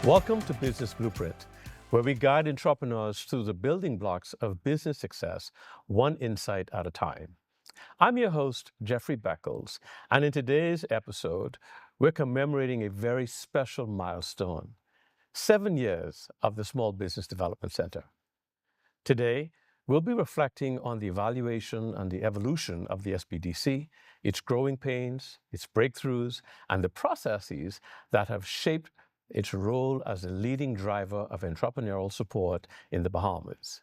Welcome to Business Blueprint, where we guide entrepreneurs through the building blocks of business success, one insight at a time. I'm your host, Jeffrey Beckles, and in today's episode, we're commemorating a very special milestone, 7 years of the Small Business Development Center. Today, we'll be reflecting on the evaluation and the evolution of the SBDC, its growing pains, its breakthroughs, and the processes that have shaped its role as a leading driver of entrepreneurial support in the Bahamas.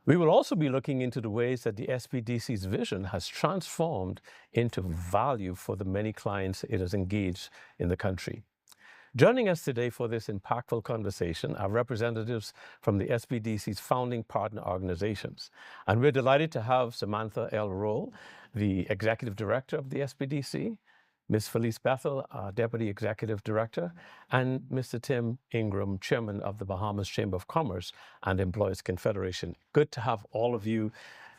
We will also be looking into the ways that the SBDC's vision has transformed into value for the many clients it has engaged in the country. Joining us today for this impactful conversation are representatives from the SBDC's founding partner organizations. And we're delighted to have Samantha L. Roll, the Executive Director of the SBDC, Ms. Felice Bethel, Deputy Executive Director, and Mr. Tim Ingram, Chairman of the Bahamas Chamber of Commerce and Employers Confederation. Good to have all of you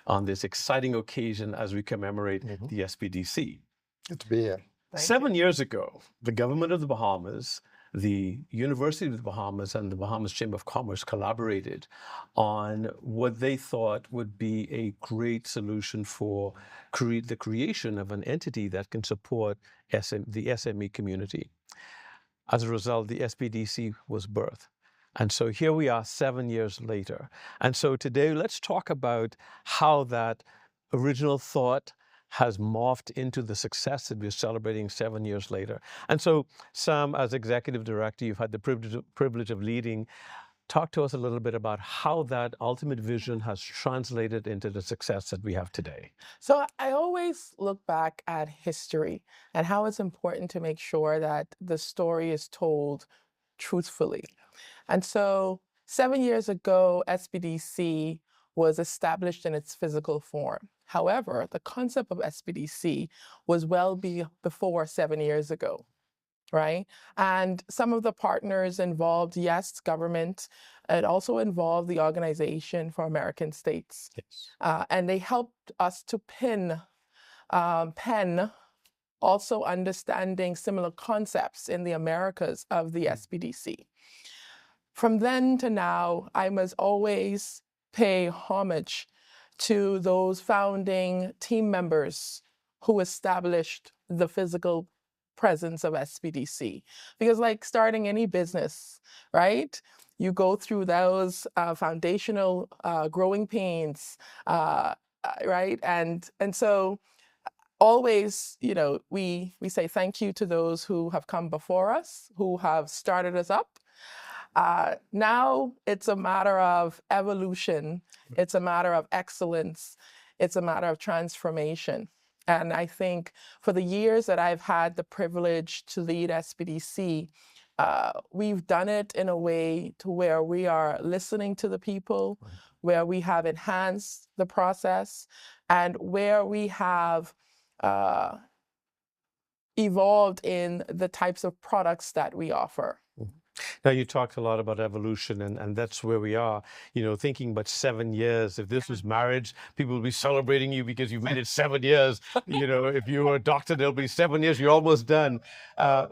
on this exciting occasion as we commemorate the SBDC. Good to be here. 7 years ago, the government of the Bahamas, the University of the Bahamas, and the Bahamas Chamber of Commerce collaborated on what they thought would be a great solution for the creation of an entity that can support the SME community. As a result, the SBDC was birthed. And so here we are 7 years later. And so today, let's talk about how that original thought has morphed into the success that we're celebrating 7 years later. And so, Sam, as Executive Director, you've had the privilege of leading. Talk to us a little bit about how that ultimate vision has translated into the success that we have today. So I always look back at history and how it's important to make sure that the story is told truthfully. And so 7 years ago, SBDC was established in its physical form. However, the concept of SBDC was before 7 years ago, right? And some of the partners involved, yes, government. It also involved the Organization for American States. Yes. And they helped us to pen also understanding similar concepts in the Americas of the SBDC. From then to now, I must always pay homage to those founding team members who established the physical presence of SBDC. Because like starting any business, right? You go through those foundational growing pains, right? And so always, we say thank you to those who have come before us, who have started us up. Now it's a matter of evolution. It's a matter of excellence. It's a matter of transformation. And I think for the years that I've had the privilege to lead SBDC, we've done it in a way to where we are listening to the people, where we have enhanced the process, and where we have evolved in the types of products that we offer. Now, you talked a lot about evolution, and that's where we are, thinking about 7 years. If this was marriage, people will be celebrating you because you've made it 7 years. If you were a doctor, there'll be 7 years, you're almost done.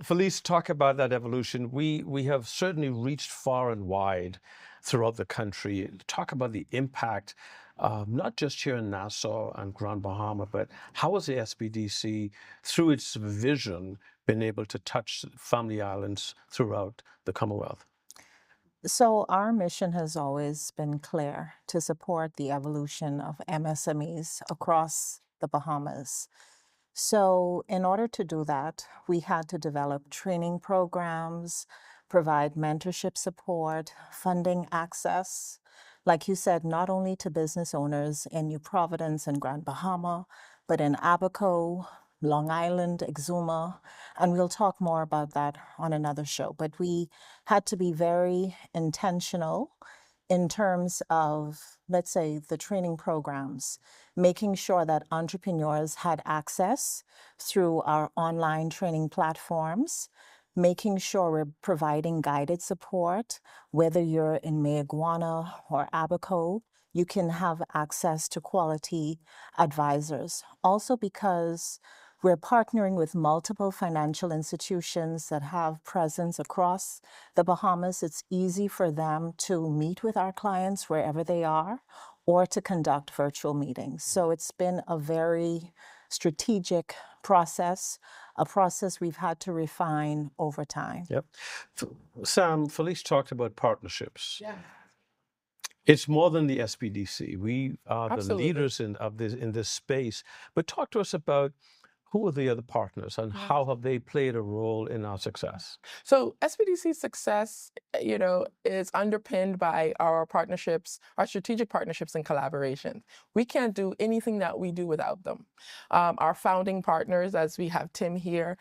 Felice, talk about that evolution. We have certainly reached far and wide throughout the country. Talk about the impact, not just here in Nassau and Grand Bahama, but how has the SBDC, through its vision, been able to touch family islands throughout the Commonwealth? So our mission has always been clear: to support the evolution of MSMEs across the Bahamas. So in order to do that, we had to develop training programs, provide mentorship support, funding access, like you said, not only to business owners in New Providence and Grand Bahama, but in Abaco, Long Island, Exuma, and we'll talk more about that on another show. But we had to be very intentional in terms of, let's say, the training programs, making sure that entrepreneurs had access through our online training platforms, making sure we're providing guided support, whether you're in Mayaguana or Abaco, you can have access to quality advisors. Also because We're partnering with multiple financial institutions that have presence across the Bahamas. It's easy for them to meet with our clients wherever they are or to conduct virtual meetings. So it's been a very strategic process, a process we've had to refine over time. Yep. Sam, Felice talked about partnerships. Yeah. It's more than the SBDC. We are the Absolutely. leaders in this space. But talk to us about who are the other partners and how have they played a role in our success? So SBDC's success, is underpinned by our partnerships, our strategic partnerships and collaborations. We can't do anything that we do without them. Our founding partners, as we have Tim here,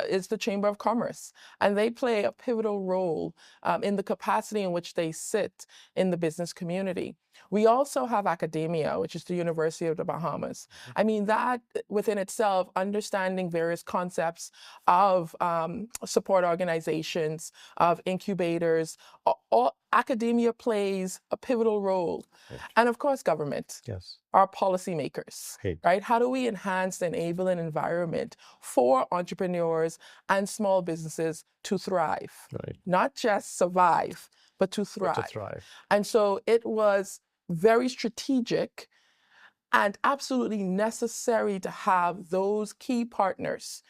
is the Chamber of Commerce, and they play a pivotal role in the capacity in which they sit in the business community. We also have academia, which is the University of the Bahamas. I mean, that within itself, understanding various concepts of support organizations, of incubators, all academia plays a pivotal role. Yes. And of course, government, Yes. our policymakers, Right. right? How do we enhance the enabling environment for entrepreneurs and small businesses to thrive? Right. Not just survive, but to thrive. But to thrive. And so it was very strategic and absolutely necessary to have those key partners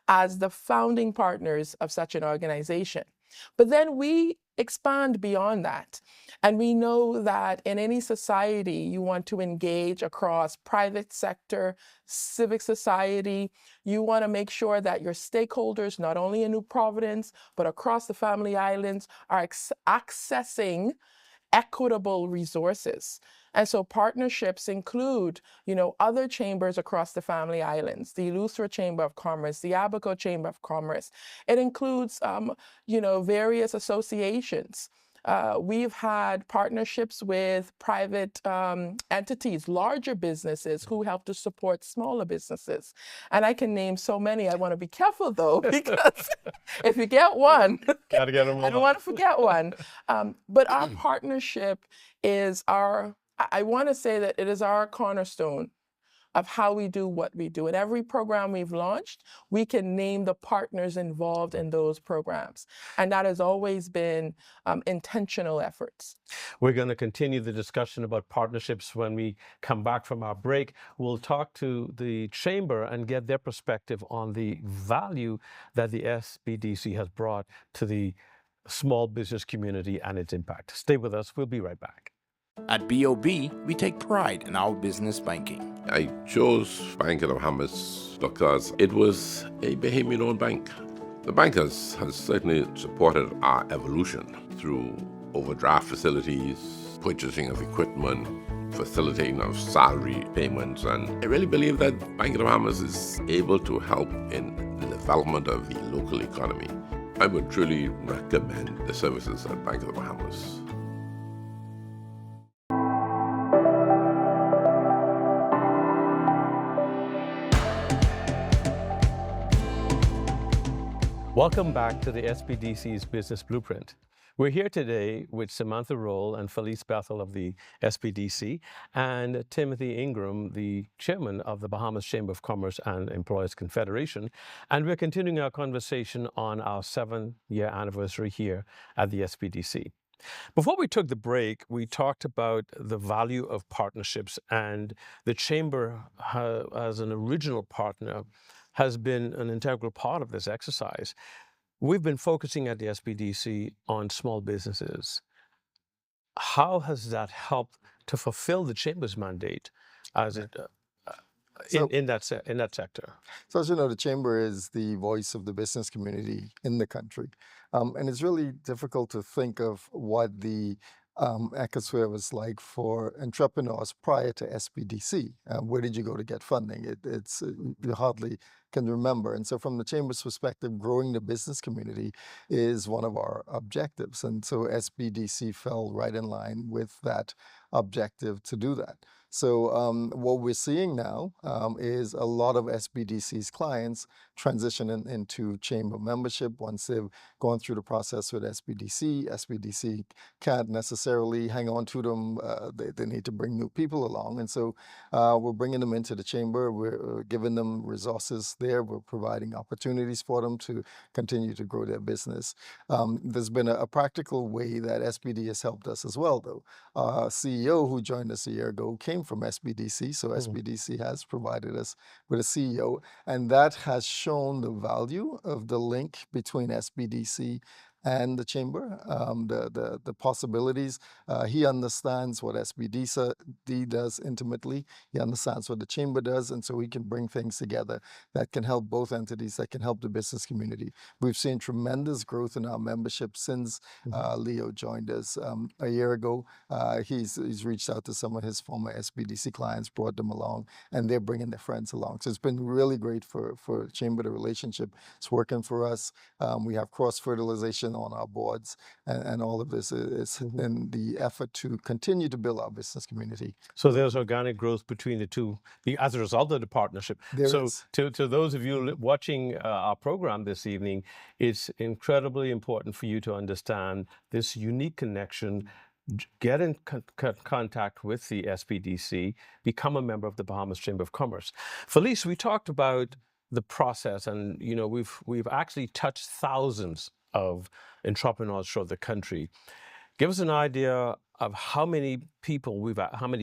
as the founding partners of such an organization. But then we expand beyond that. And we know that in any society, you want to engage across private sector, civic society. You want to make sure that your stakeholders, not only in New Providence, but across the Family Islands, are accessing equitable resources. And so partnerships include, other chambers across the Family Islands, the Eleuthera Chamber of Commerce, the Abaco Chamber of Commerce. It includes, various associations. We've had partnerships with private entities, larger businesses who help to support smaller businesses. And I can name so many. I want to be careful, though, because if you get one, Gotta get them all. I don't want to forget one. But our partnership is I want to say that it is our cornerstone of how we do what we do. In every program we've launched, we can name the partners involved in those programs. And that has always been intentional efforts. We're going to continue the discussion about partnerships when we come back from our break. We'll talk to the Chamber and get their perspective on the value that the SBDC has brought to the small business community and its impact. Stay with us. We'll be right back. At BOB, we take pride in our business banking. I chose Bank of the Bahamas because it was a Bahamian-owned bank. The bank has certainly supported our evolution through overdraft facilities, purchasing of equipment, facilitating of salary payments, and I really believe that Bank of the Bahamas is able to help in the development of the local economy. I would truly recommend the services at Bank of the Bahamas. Welcome back to the SBDC's Business Blueprint. We're here today with Samantha Roll and Felice Bethel of the SBDC and Timothy Ingram, the chairman of the Bahamas Chamber of Commerce and Employers Confederation. And we're continuing our conversation on our 7-year anniversary here at the SBDC. Before we took the break, we talked about the value of partnerships, and the Chamber, as an original partner, has been an integral part of this exercise. We've been focusing at the SBDC on small businesses. How has that helped to fulfill the Chamber's mandate as in that sector? So as you know, the Chamber is the voice of the business community in the country. And it's really difficult to think of what the ecosphere was like for entrepreneurs prior to SBDC. Where did you go to get funding? You hardly can remember. And so from the Chamber's perspective, growing the business community is one of our objectives. And so SBDC fell right in line with that objective to do that. So what we're seeing now is a lot of SBDC's clients transitioning into chamber membership once they've gone through the process with SBDC. SBDC can't necessarily hang on to them. They need to bring new people along. And so we're bringing them into the chamber. We're giving them resources there. We're providing opportunities for them to continue to grow their business. There's been a practical way that SBD has helped us as well, though. Our CEO, who joined us a year ago, came from SBDC. So SBDC has provided us with a CEO, and that has shown the value of the link between SBDC and the chamber, the possibilities. He understands what SBDC does intimately. He understands what the chamber does, and so we can bring things together that can help both entities, that can help the business community. We've seen tremendous growth in our membership since Leo joined us a year ago. He's reached out to some of his former SBDC clients, brought them along, and they're bringing their friends along. So it's been really great for chamber. The relationship is working for us. We have cross-fertilization on our boards, and all of this is in the effort to continue to build our business community. So there's organic growth between the two as a result of the partnership. There is. To those of you watching our program this evening, it's incredibly important for you to understand this unique connection. Get in contact with the SBDC, become a member of the Bahamas Chamber of Commerce. Felice, we talked about the process, and we've actually touched thousands of entrepreneurs throughout the country. Give us an idea of how many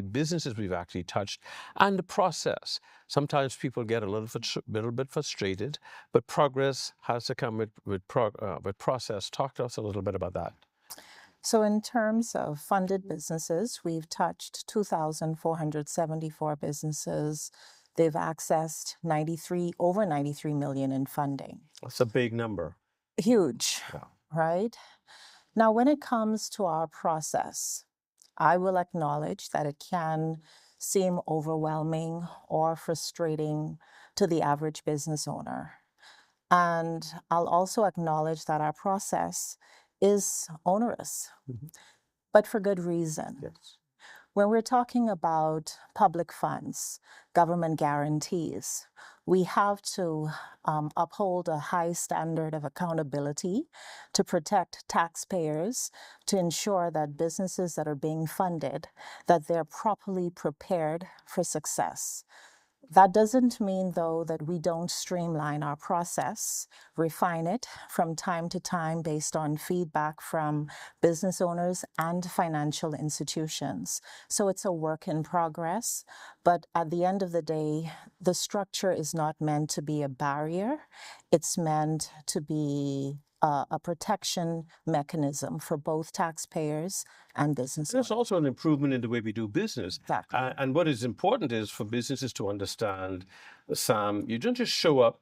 businesses we've actually touched, and the process. Sometimes people get a little bit frustrated, but progress has to come with process. Talk to us a little bit about that. So in terms of funded businesses, we've touched 2,474 businesses. They've accessed over 93 million in funding. That's a big number. Huge, right? Now, when it comes to our process, I will acknowledge that it can seem overwhelming or frustrating to the average business owner. And I'll also acknowledge that our process is onerous, but for good reason. Yes. When we're talking about public funds, government guarantees, we have to uphold a high standard of accountability to protect taxpayers, to ensure that businesses that are being funded, that they're properly prepared for success. That doesn't mean, though, that we don't streamline our process, refine it from time to time based on feedback from business owners and financial institutions. So it's a work in progress, but at the end of the day, the structure is not meant to be a barrier. It's meant to be a protection mechanism for both taxpayers and business owners. There's also an improvement in the way we do business. Exactly. And what is important is for businesses to understand, Sam, you don't just show up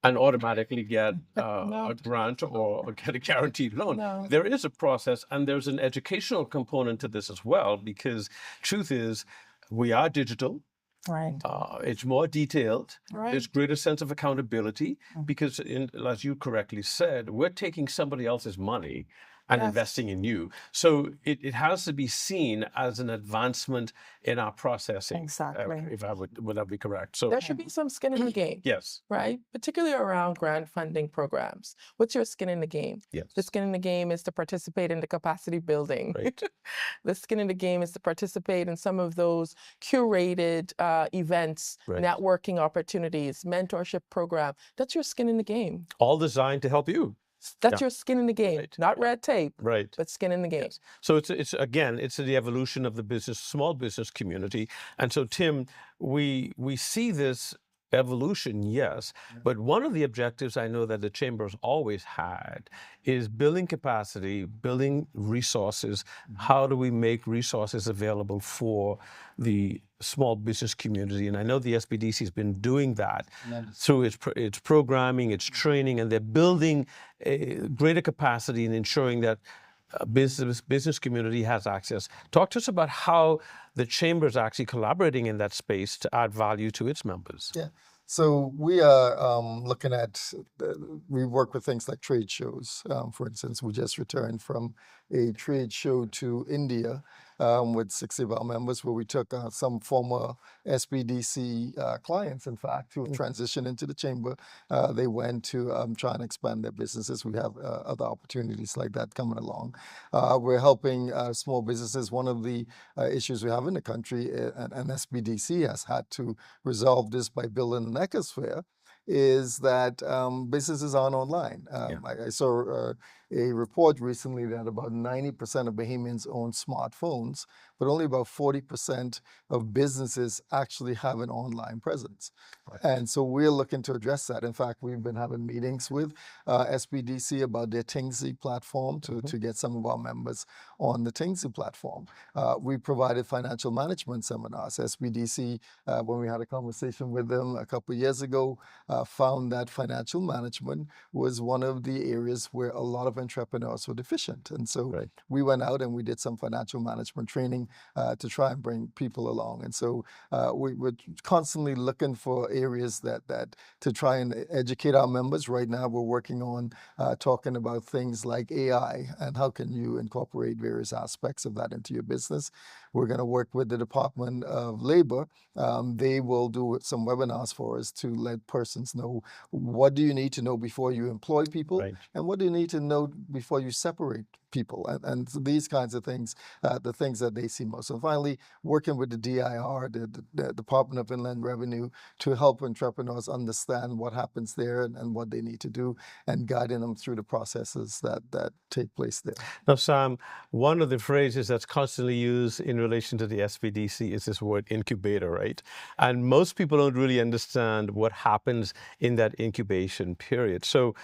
and automatically get a grant or get a guaranteed loan. No. There is a process, and there's an educational component to this as well, because truth is, we are digital. Right. It's more detailed. Right. There's greater sense of accountability because, as you correctly said, we're taking somebody else's money and investing in you. So it has to be seen as an advancement in our processing. Exactly. Would that be correct? So There should be some skin in the game. yes. Right? Particularly around grant funding programs. What's your skin in the game? Yes. The skin in the game is to participate in the capacity building. Right. The skin in the game is to participate in some of those curated events, Right. networking opportunities, mentorship program. That's your skin in the game. All designed to help you. That's your skin in the game. Right. Not red tape, Right. but skin in the game. Yes. So it's the evolution of the small business community. And so, Tim, we see this evolution, yes, but one of the objectives I know that the Chamber's always had is building capacity, building resources. How do we make resources available for the small business community? And I know the SBDC has been doing that through its programming, its training, and they're building a greater capacity in ensuring that business community has access. Talk to us about how the Chamber is actually collaborating in that space to add value to its members. Yeah. So we are looking at, we work with things like trade shows. For instance, we just returned from a trade show to India with 60 of our members, where we took some former SBDC clients, in fact, who have transitioned into the chamber. They went to try and expand their businesses. We have other opportunities like that coming along. We're helping small businesses. One of the issues we have in the country, and SBDC has had to resolve this by building an ecosphere, is that businesses aren't online. I saw a report recently that about 90% of Bahamians own smartphones, but only about 40% of businesses actually have an online presence. And so we're looking to address that. In fact, we've been having meetings with SBDC about their Tingsy platform to get some of our members on the Tingsy platform. We provided financial management seminars. SBDC, when we had a conversation with them a couple of years ago, found that financial management was one of the areas where a lot of entrepreneurs were deficient. And so we went out and we did some financial management training to try and bring people along. And so we're constantly looking for areas that to try and educate our members. Right now, we're working on talking about things like AI and how can you incorporate various aspects of that into your business. We're going to work with the Department of Labor. They will do some webinars for us to let persons know what do you need to know before you employ people, and what do you need to know before you separate people, and these kinds of things, the things that they see most. And finally, working with the DIR, the Department of Inland Revenue, to help entrepreneurs understand what happens there and what they need to do, and guiding them through the processes that take place there. Now, Sam, one of the phrases that's constantly used in relation to the SBDC is this word incubator, right? And most people don't really understand what happens in that incubation period. So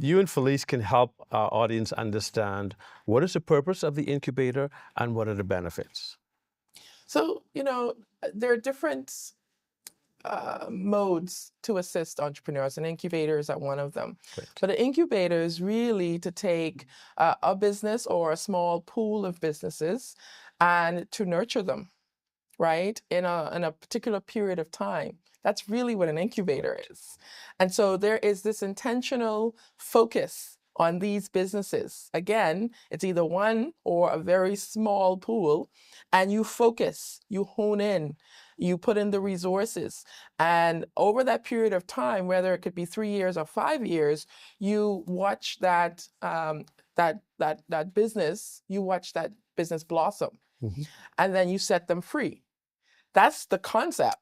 you and Felice can help our audience understand what is the purpose of the incubator and what are the benefits. So, there are different modes to assist entrepreneurs, and incubators are one of them. But an incubator is really to take a business or a small pool of businesses and to nurture them, right, in a particular period of time. That's really what an incubator is. And so there is this intentional focus on these businesses. Again, it's either one or a very small pool, and you focus, you hone in, you put in the resources, and over that period of time, whether it could be 3 years or 5 years, you watch that business, blossom, and then you set them free. That's the concept.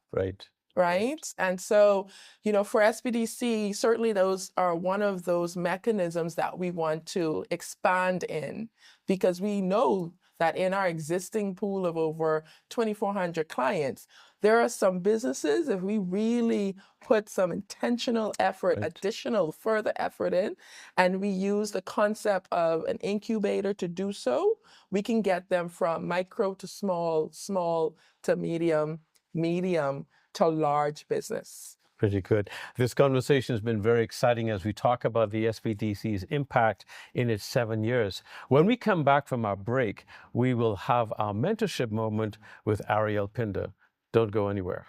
Right. And so, for SBDC, certainly those are one of those mechanisms that we want to expand in, because we know that in our existing pool of over 2,400 clients, there are some businesses, if we really put some intentional effort, additional further effort in, and we use the concept of an incubator to do so, we can get them from micro to small, small to medium, medium to large business. Pretty good. This conversation has been very exciting as we talk about the SBDC's impact in its 7 years. When we come back from our break, we will have our mentorship moment with Ariel Pinder. Don't go anywhere.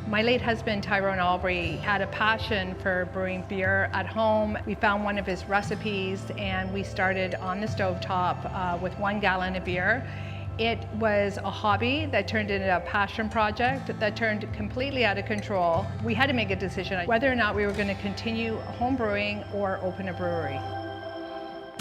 My late husband, Tyrone Albury, had a passion for brewing beer at home. We found one of his recipes and we started on the stovetop with 1 gallon of beer. It was a hobby that turned into a passion project that turned completely out of control. We had to make a decision whether or not we were going to continue home brewing or open a brewery.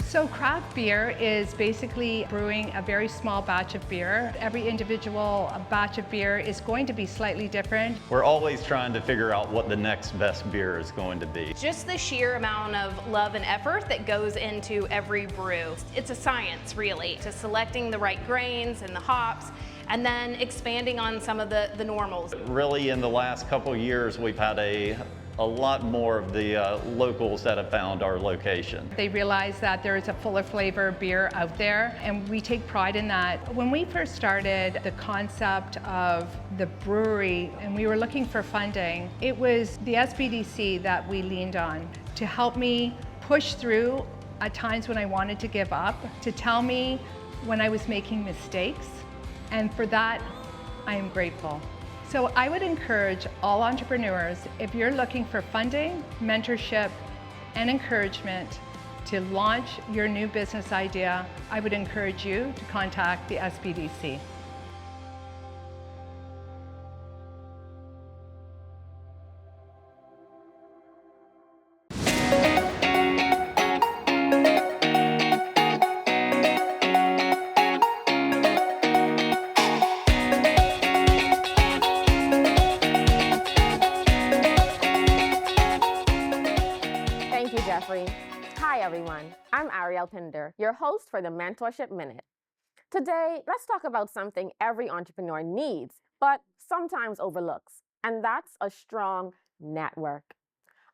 So craft beer is basically brewing a very small batch of beer. Every individual batch of beer is going to be slightly different. We're always trying to figure out what the next best beer is going to be. Just the sheer amount of love and effort that goes into every brew. It's a science, really, to selecting the right grains and the hops, and then expanding on some of the normals. Really, in the last couple of years, we've had a lot more of the locals that have found our location. They realize that there is a fuller flavor beer out there, and we take pride in that. When we first started the concept of the brewery and we were looking for funding, it was the SBDC that we leaned on to help me push through at times when I wanted to give up, to tell me when I was making mistakes, and for that, I am grateful. So I would encourage all entrepreneurs, if you're looking for funding, mentorship, and encouragement, to launch your new business idea, I would encourage you to contact the SBDC. Thank you, Jeffrey. Hi, everyone. I'm Ariel Pinder, your host for the Mentorship Minute. Today, let's talk about something every entrepreneur needs, but sometimes overlooks, and that's a strong network.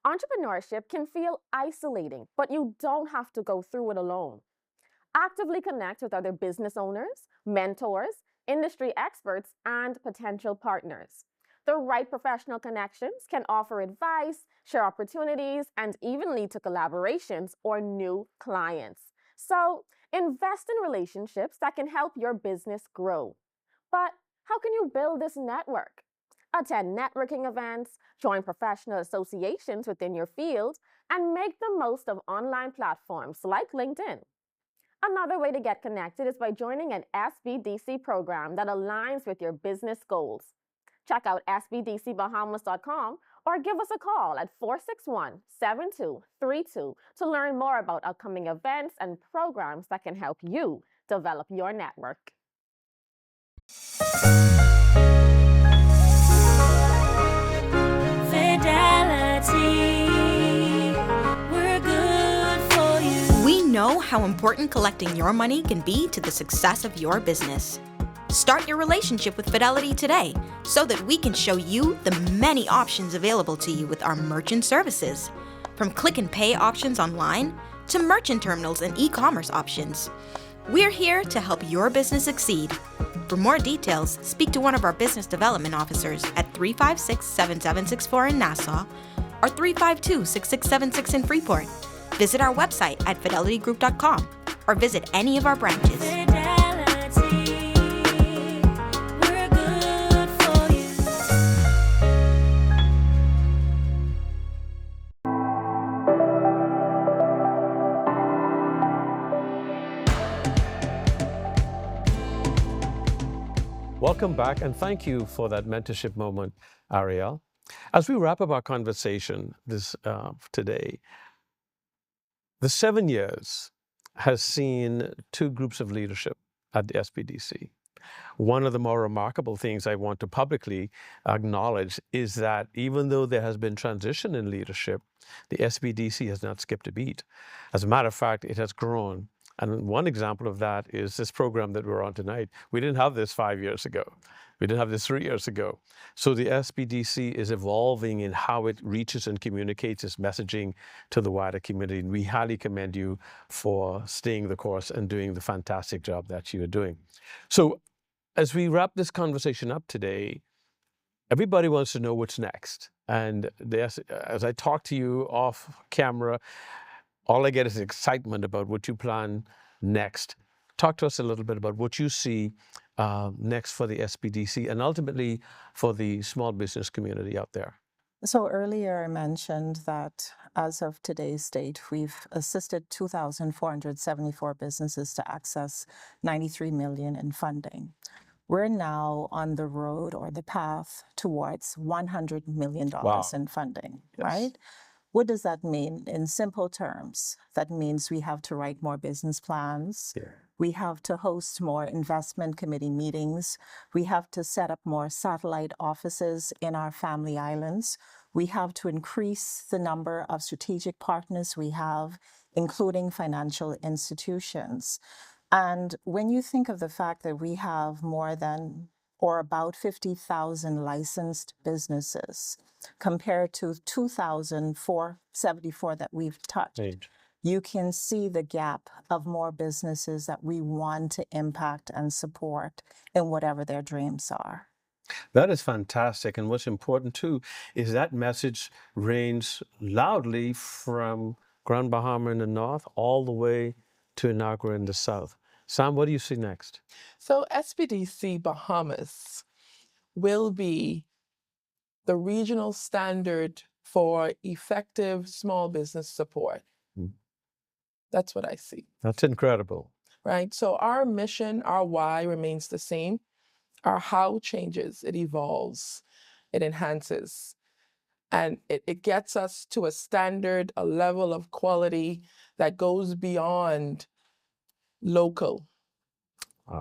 Entrepreneurship can feel isolating, but you don't have to go through it alone. Actively connect with other business owners, mentors, industry experts, and potential partners. The right professional connections can offer advice, share opportunities, and even lead to collaborations or new clients. So, invest in relationships that can help your business grow. But how can you build this network? Attend networking events, join professional associations within your field, and make the most of online platforms like LinkedIn. Another way to get connected is by joining an SBDC program that aligns with your business goals. Check out sbdcbahamas.com or give us a call at 461-7232 to learn more about upcoming events and programs that can help you develop your network. We know how important collecting your money can be to the success of your business. Start your relationship with Fidelity today so that we can show you the many options available to you with our merchant services. From click and pay options online to merchant terminals and e-commerce options. We're here to help your business succeed. For more details, speak to one of our business development officers at 356-7764 in Nassau or 352-6676 in Freeport. Visit our website at fidelitygroup.com or visit any of our branches. Welcome back, and thank you for that mentorship moment, Ariel. As we wrap up our conversation today, the 7 years has seen two groups of leadership at the SBDC. One of the more remarkable things I want to publicly acknowledge is that even though there has been transition in leadership, the SBDC has not skipped a beat. As a matter of fact, it has grown. And one example of that is this program that we're on tonight. We didn't have this 5 years ago. We didn't have this 3 years ago. So the SBDC is evolving in how it reaches and communicates its messaging to the wider community. And we highly commend you for staying the course and doing the fantastic job that you are doing. So as we wrap this conversation up today, everybody wants to know what's next. And as I talk to you off camera, all I get is excitement about what you plan next. Talk to us a little bit about what you see next for the SBDC and ultimately for the small business community out there. So earlier I mentioned that as of today's date, we've assisted 2,474 businesses to access $93 million in funding. We're now on the road or the path towards $100 million in funding, right? What does that mean? In simple terms, that means we have to write more business plans. We have to host more investment committee meetings. We have to set up more satellite offices in our family islands. We have to increase the number of strategic partners we have, including financial institutions. And when you think of the fact that we have more than or about 50,000 licensed businesses compared to 2,474 that we've touched, you can see the gap of more businesses that we want to impact and support in whatever their dreams are. That is fantastic. And what's important too is that message reigns loudly from Grand Bahama in the north all the way to Inagua in the south. Sam, what do you see next? So SBDC Bahamas will be the regional standard for effective small business support. That's what I see. That's incredible. Right? So our mission, our why remains the same. Our how changes, it evolves, it enhances, and it gets us to a standard, a level of quality that goes beyond local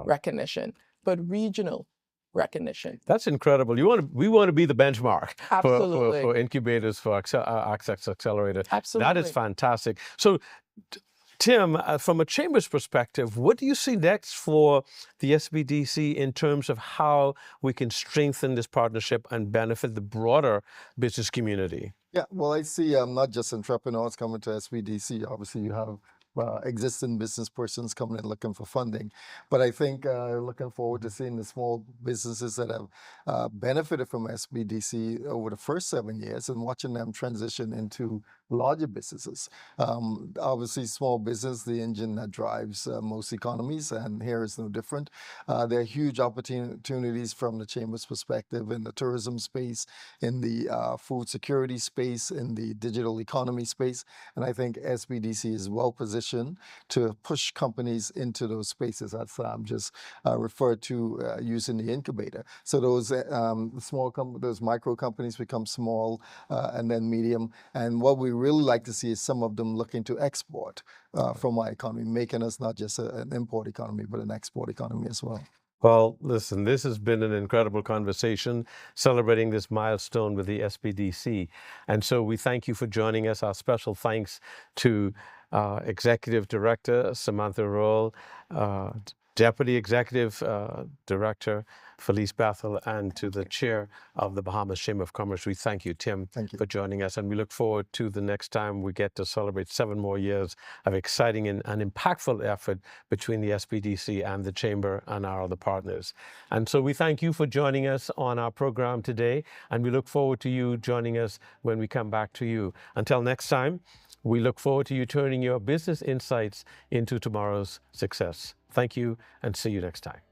recognition, but regional recognition. That's incredible. We want to be the benchmark Absolutely. for incubators, for Access Accelerator. Absolutely. That is fantastic. So, Tim, from a chamber's perspective, what do you see next for the SBDC in terms of how we can strengthen this partnership and benefit the broader business community? Yeah, well, I see not just entrepreneurs coming to SBDC. Obviously, you have existing business persons coming in looking for funding. But I think looking forward to seeing the small businesses that have benefited from SBDC over the first 7 years and watching them transition into larger businesses. Obviously, small business, the engine that drives most economies, and here is no different. There are huge opportunities from the Chamber's perspective in the tourism space, in the food security space, in the digital economy space, and I think SBDC is well positioned to push companies into those spaces. That's just referred to using the incubator. So those those micro companies become small and then medium, and what we really like to see is some of them looking to export from our economy, making us not just an import economy, but an export economy as well. Well, listen, this has been an incredible conversation celebrating this milestone with the SBDC. And so we thank you for joining us. Our special thanks to Executive Director Samantha Roll, Deputy Executive Director Felice Bethel, and to the Chair of the Bahamas Chamber of Commerce. We thank you, Tim, for joining us. And we look forward to the next time we get to celebrate 7 more years of exciting and impactful effort between the SBDC and the Chamber and our other partners. And so we thank you for joining us on our program today. And we look forward to you joining us when we come back to you. Until next time, we look forward to you turning your business insights into tomorrow's success. Thank you, and see you next time.